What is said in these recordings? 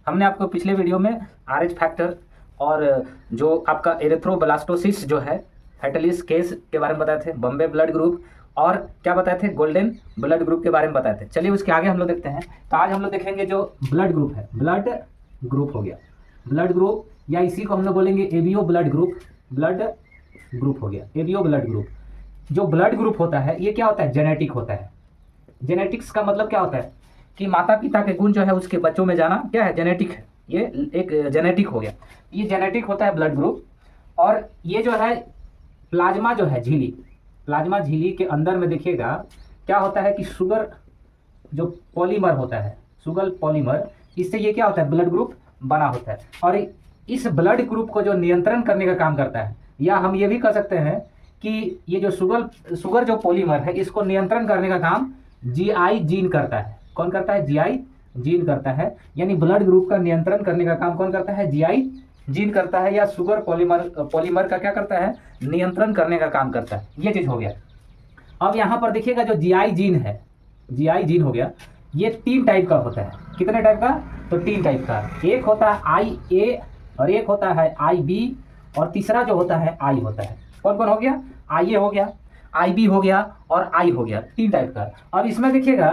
हमने आपको पिछले वीडियो में आरएच फैक्टर और जो आपका एरिथ्रोब्लास्टोसिस जो है फैटलिस केस के बारे में बताए थे, बॉम्बे ब्लड ग्रुप और क्या बताए थे, गोल्डन ब्लड ग्रुप के बारे में बताए थे। चलिए उसके आगे हम लोग देखते हैं। तो आज हम लोग देखेंगे जो ब्लड ग्रुप है, ब्लड ग्रुप हो गया, ब्लड ग्रुप या इसी को हम लोग बोलेंगे ABO blood group, blood group हो गया, एबीओ ब्लड ग्रुप। जो ब्लड ग्रुप होता है ये क्या होता है, जेनेटिक होता है। जेनेटिक्स का मतलब क्या होता है कि माता पिता के गुण जो है उसके बच्चों में जाना क्या है, जेनेटिक है। ये एक जेनेटिक हो गया, ये जेनेटिक होता है ब्लड ग्रुप। और ये जो है प्लाज्मा जो है झिल्ली, प्लाज्मा झिल्ली के अंदर में देखिएगा क्या होता है कि शुगर जो पॉलीमर होता है, शुगर पॉलीमर, इससे ये क्या होता है, ब्लड ग्रुप बना होता है। और इस ब्लड ग्रुप को जो नियंत्रण करने का काम करता है, या हम ये भी कह सकते हैं कि ये जो शुगर जो पॉलीमर है इसको नियंत्रण करने का काम जीआई जीन करता है। कौन करता है, जीआई जीन करता है। यानी ब्लड ग्रुप का नियंत्रण करने का काम कौन करता है, जीआई जीन करता है, या शुगर पॉलीमर का क्या करता है, नियंत्रण करने का काम करता है। ये चीज हो गया। अब यहाँ पर देखिएगा जो जीआई जीन है, जीआई जीन हो गया, ये 3 टाइप का होता है। कितने टाइप का, तो 3 टाइप का। एक होता है आई ए और एक होता है आई बी और तीसरा जो होता है आई होता है। कौन कौन हो गया, आई ए हो गया, आई बी हो गया और आई हो गया, 3 टाइप का। अब इसमें देखिएगा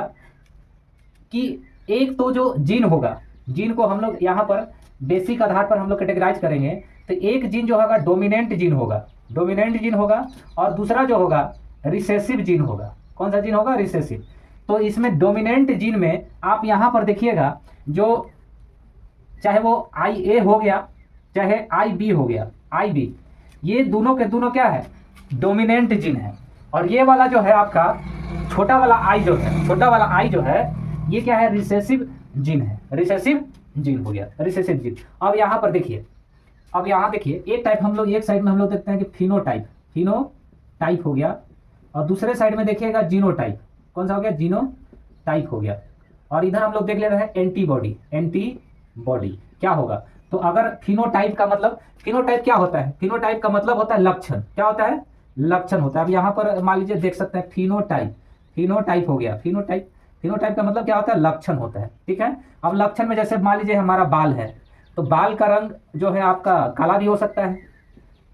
कि एक तो जो जीन होगा, जीन को हम लोग यहाँ पर बेसिक आधार पर हम लोग कैटेगराइज करेंगे। तो एक जीन जो होगा डोमिनेंट जीन होगा, डोमिनेंट जीन होगा, और दूसरा जो होगा रिसेसिव जीन होगा। कौन सा जीन होगा, रिसेसिव। तो इसमें डोमिनेंट जीन में आप यहाँ पर देखिएगा जो चाहे वो आई ए हो गया चाहे आई बी हो गया, आई बी, ये दोनों के दोनों क्या है, डोमिनेंट जीन है। और ये वाला जो है आपका छोटा वाला आई जो है, छोटा वाला आई जो है ये क्या है, रिसेसिव जीन है, रिसेसिव जीन हो गया, रिसेसिव जीन। अब यहाँ पर देखिए, अब यहाँ देखिए एक टाइप हम लोग, एक साइड में हम लोग देखते हैं कि फिनोटाइप, फिनोटाइप हो गया, और दूसरे साइड में देखिएगा जीनोटाइप। कौन सा हो गया, जीनोटाइप हो गया। और इधर हम लोग देख ले रहे हैं एंटीबॉडी, एंटीबॉडी क्या होगा। तो अगर फिनोटाइप का मतलब, फिनोटाइप क्या होता है, फिनोटाइप का मतलब होता है लक्षण, क्या होता है, लक्षण होता है। अब यहाँ पर मान लीजिए देख सकते हैं फिनोटाइप, फिनोटाइप हो गया, फिनोटाइप, फिनोटाइप का मतलब क्या होता है, लक्षण होता है। ठीक है। अब लक्षण में जैसे मान लीजिए हमारा बाल है, तो बाल का रंग जो है आपका काला भी हो सकता है,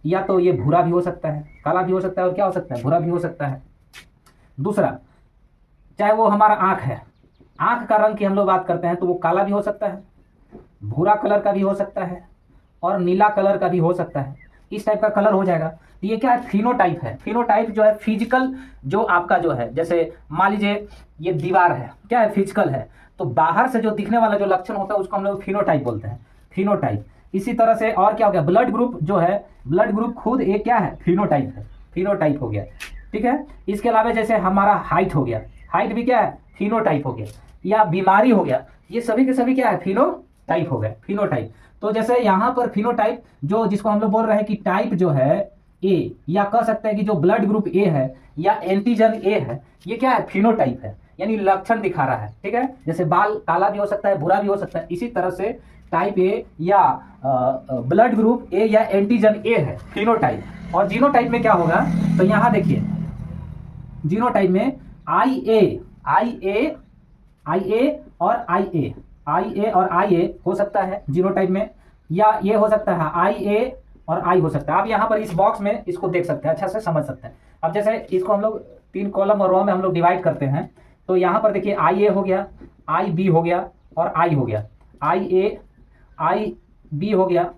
या तो ये भूरा भी हो सकता है, काला भी हो सकता है, और क्या हो सकता है, भूरा भी हो सकता है। दूसरा, चाहे वो हमारा आंख है, आंख का रंग की हम लोग बात करते हैं तो वो काला भी हो सकता है, भूरा कलर का भी हो सकता है, और नीला कलर का भी हो सकता है। इस टाइप का कलर हो जाएगा। तो ये क्या है, फिनोटाइप है। फिनोटाइप जो है फिजिकल जो आपका जो है, जैसे मान लीजिए ये दीवार है, क्या है, फिजिकल है, तो बाहर से जो दिखने वाला जो लक्षण होता है उसको हम लोग फिनोटाइप बोलते हैं, फिनोटाइप। इसी तरह से और क्या हो गया, ब्लड ग्रुप जो है, ब्लड ग्रुप खुद एक क्या है, फिनोटाइप है, फिनोटाइप हो गया। ठीक है। इसके अलावा जैसे हमारा हाइट हो गया, हाइट भी क्या है, फिनोटाइप हो गया। या बीमारी हो गया, ये सभी के सभी क्या है, फिनोटाइप हो गए, फिनोटाइप। तो जैसे यहाँ पर फिनोटाइप जो जिसको हम लोग बोल रहे हैं कि टाइप जो है ए, या कह सकते हैं कि जो ब्लड ग्रुप ए है या एंटीजन ए है, ये क्या है, फिनोटाइप है, यानी लक्षण दिखा रहा है। ठीक है। जैसे बाल काला भी हो सकता है, भूरा भी हो सकता है, इसी तरह से टाइप ए या ब्लड ग्रुप ए या एंटीजन ए है, फिनोटाइप। और जीनोटाइप में क्या होगा, तो यहाँ देखिए जीनोटाइप में आई ए, आई ए, आई ए और आई ए, आई ए और आई ए हो सकता है जीनोटाइप में, या ये हो सकता है आई ए और आई हो सकता है। आप यहाँ पर इस बॉक्स में इसको देख सकते हैं, अच्छा से समझ सकते हैं। अब जैसे इसको हम लोग 3 कॉलम और रो में हम लोग डिवाइड करते हैं, तो यहाँ पर देखिए आई ए हो गया, आई बी हो गया और आई हो गया, आई ए, आई बी हो गया,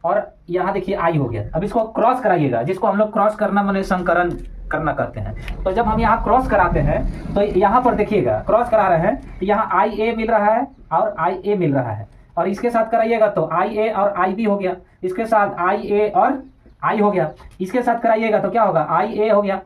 और यहाँ देखिए आई हो गया। अब इसको क्रॉस कराइएगा, जिसको हम लोग क्रॉस करना माने संकरण करना करते हैं। तो जब हम यहाँ क्रॉस कराते हैं तो यहाँ पर देखिएगा क्रॉस करा रहे हैं, तो यहाँ आई ए मिल रहा है और आई ए मिल रहा है, और इसके साथ कराइएगा तो आई ए और आई बी हो गया, इसके साथ आई ए और आई हो गया, इसके साथ कराइएगा तो क्या होगा, आई ए हो गया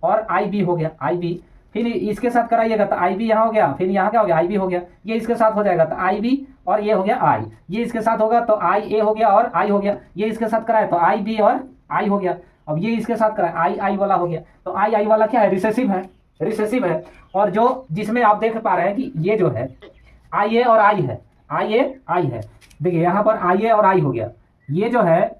और आई बी हो गया, आई बी। फिर इसके साथ कराइएगा तो आई बी यहाँ हो गया, फिर यहाँ क्या हो गया, आई बी हो गया, ये इसके साथ हो जाएगा तो आई बी और ये हो गया आई, ये इसके साथ होगा तो आई ए हो गया और आई हो गया, ये इसके साथ कराए तो आई बी और आई हो गया। अब ये इसके साथ कराए आई आई वाला हो गया, तो आई आई वाला क्या है, रिसेसिव है, रिसेसिव है। और जो जिसमें आप देख पा रहे हैं कि ये जो है आई ए और आई है, आई ए आई है, देखिए यहाँ पर आई ए और आई हो गया, ये जो है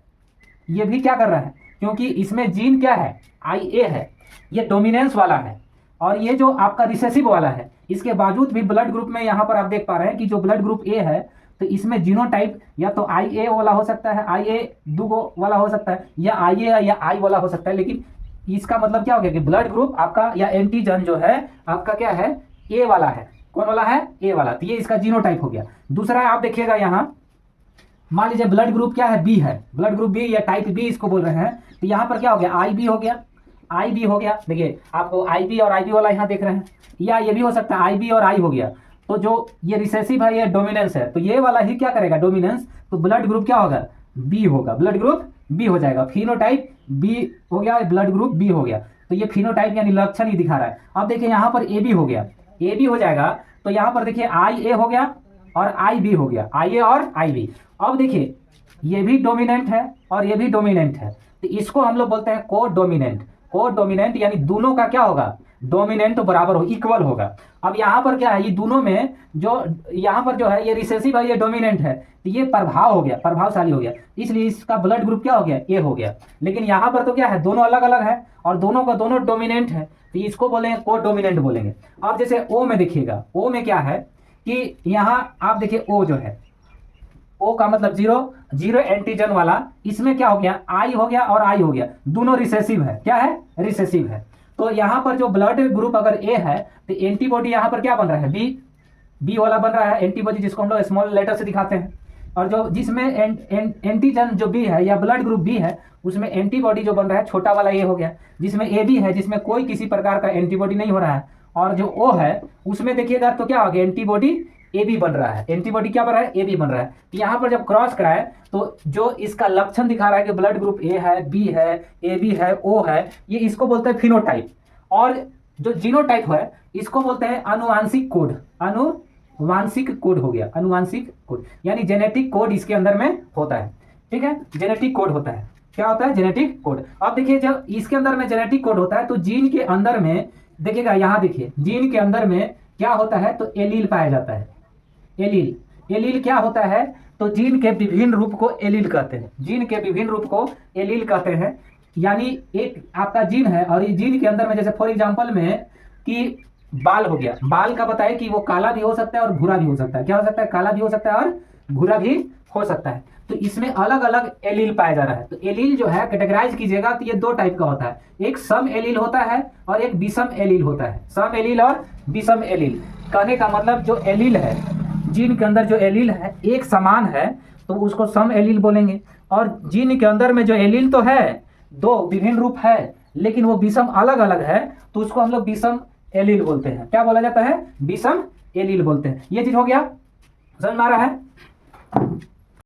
ये भी क्या कर रहा है, क्योंकि इसमें जीन क्या है, आई ए है, ये डोमिनेंस वाला है, और ये जो आपका रिसेसिव वाला है। इसके बावजूद भी ब्लड ग्रुप में यहाँ पर आप देख पा रहे हैं कि जो ब्लड ग्रुप ए है तो इसमें जीनोटाइप या तो IA वाला हो सकता है, IA दो वाला हो सकता है, या IA या I वाला हो सकता है। लेकिन इसका मतलब क्या हो गया कि ब्लड ग्रुप आपका या एंटीजन जो है आपका क्या है, A वाला है। कौन वाला है? A वाला। तो ये इसका जीनोटाइप हो गया। दूसरा आप देखिएगा यहाँ, मान लीजिए ब्लड ग्रुप क्या है, B है, ब्लड ग्रुप B या टाइप B इसको बोल रहे हैं। तो यहाँ पर क्या हो गया, IB हो गया, IB हो गया। देखिए आपको IB और IB वाला यहाँ देख रहे हैं, या ये भी हो सकता है IB और I हो गया। तो जो ये रिसेसिव है, ये डोमिनेंस है, तो ये वाला ही क्या करेगा, डोमिनेंस। तो ब्लड ग्रुप क्या होगा, B होगा, ब्लड ग्रुप B हो जाएगा। फिनोटाइप B हो गया, ब्लड ग्रुप B हो गया। तो ये फिनोटाइप यानी लक्षण ही दिखा रहा है। अब देखिए यहाँ पर AB हो गया, AB हो जाएगा। तो यहाँ पर देखिए IA हो गया और IB हो गया, IA और IB। अब देखिए ये भी डोमिनेंट है और ये भी डोमिनेंट है, तो इसको हम लोग बोलते हैं को डोमिनेंट। को डोमिनेंट यानी दोनों का क्या होगा, डोमिनेंट तो बराबर हो, इक्वल होगा। अब यहाँ पर क्या है, ये दोनों में जो यहाँ पर जो है ये रिसेसिव है, ये डोमिनेंट है, तो ये प्रभाव हो गया, प्रभावशाली हो गया, इसलिए इसका ब्लड ग्रुप क्या हो गया, ए हो गया। लेकिन यहाँ पर तो क्या है, दोनों अलग अलग है और दोनों का दोनों डोमिनेंट है, तो इसको बोलेंगे को डोमिनेंट बोलेंगे। अब जैसे ओ में देखिएगा, ओ में क्या है कि यहाँ आप देखिए ओ जो है, ओ का मतलब जीरो एंटीजन वाला, इसमें क्या हो गया, आई हो गया और आई हो गया, दोनों रिसेसिव है। क्या है, रिसेसिव है। तो यहाँ पर जो ब्लड ग्रुप अगर ए है तो एंटीबॉडी यहाँ पर क्या बन रहा है, बी वाला बन रहा है एंटीबॉडी, जिसको हम लोग स्मॉल लेटर से दिखाते हैं। और जो जिसमें एंटीजन जो बी है या ब्लड ग्रुप बी है, उसमें एंटीबॉडी जो बन रहा है छोटा वाला ए हो गया। जिसमें ए बी है, जिसमें कोई किसी प्रकार का एंटीबॉडी नहीं हो रहा है, और जो ओ है उसमें देखिएगा तो क्या हो गया, एंटीबॉडी ए बी बन रहा है, एंटीबॉडी क्या बन रहा है, ए बी बन रहा है। तो यहाँ पर जब क्रॉस कराए तो जो इसका लक्षण दिखा रहा है कि ब्लड ग्रुप ए है, बी है, ए बी है, ओ है, ये इसको बोलते हैं फिनोटाइप। और जो जीनोटाइप है इसको बोलते हैं अनुवांशिक कोड। अनुवांशिक कोड हो गया, अनुवांशिक कोड यानी जेनेटिक कोड इसके अंदर में होता है। ठीक है, जेनेटिक कोड होता है। क्या होता है, जेनेटिक कोड। अब देखिए जब इसके अंदर में जेनेटिक कोड होता है तो जीन के अंदर में देखिएगा, यहाँ देखिए जीन के अंदर में क्या होता है, तो एलील पाया जाता है। एलील क्या होता है, तो जीन के विभिन्न रूप को एलील कहते हैं, जीन के विभिन्न रूप को एलील कहते हैं। यानी एक आपका जीन है और ये जीन के अंदर में, जैसे फॉर एग्जांपल में कि बाल हो गया, बाल का बताए कि वो काला भी हो सकता है और भूरा भी हो सकता है। क्या हो सकता है, काला भी हो सकता है और भूरा भी हो सकता है। तो इसमें अलग अलग एलील पाया जा रहा है। तो एलील जो है कैटेगराइज कीजिएगा तो ये दो टाइप का होता है, एक सम एलील होता है और एक विषम एलील होता है। सम एलील और विषम एलील कहने का मतलब जो एलील है, जीन के अंदर जो एलील है एक समान है तो उसको सम एलील बोलेंगे, और जीन के अंदर में जो एलील तो है दो विभिन्न रूप है लेकिन वो विषम अलग अलग है, तो उसको हम लोग विषम एलील बोलते हैं। क्या बोला जाता है, विषम एलील बोलते हैं। ये चीज हो गया, समझ में आ रहा है।